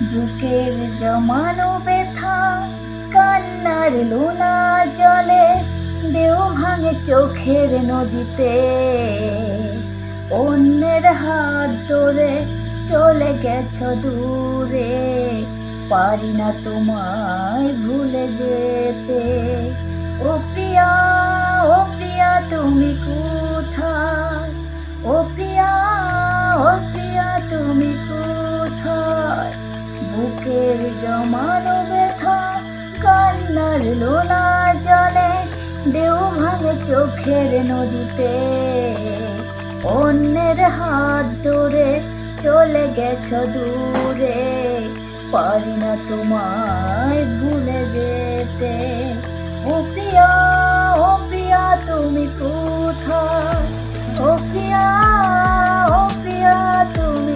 বুকের জমানো ব্যথা, কান্নার লোনা জলে ঢেউ ভাঙে চোখের নদীতে। অন্যের হাত ধরে চলে গেছো দূরে, পারি না তোমায় ভুলে যেতে। ও প্রিয়া, ও প্রিয়া তুমি কোথায়? ও প্রিয়া, ও প্রিয়া তুমি কোথায়? বুকের জমানো ব্যথা, কান্নার লোনা জলে ঢেউ ভাঙে চোখের নদীতে। অন্যের হাত ধরে চলে গেছো দূরে, পারি না তোমায় ভুলে যেতে। ও প্রিয়া, ও প্রিয়া তুমি কোথায়? ও প্রিয়া, ও প্রিয়া তুমি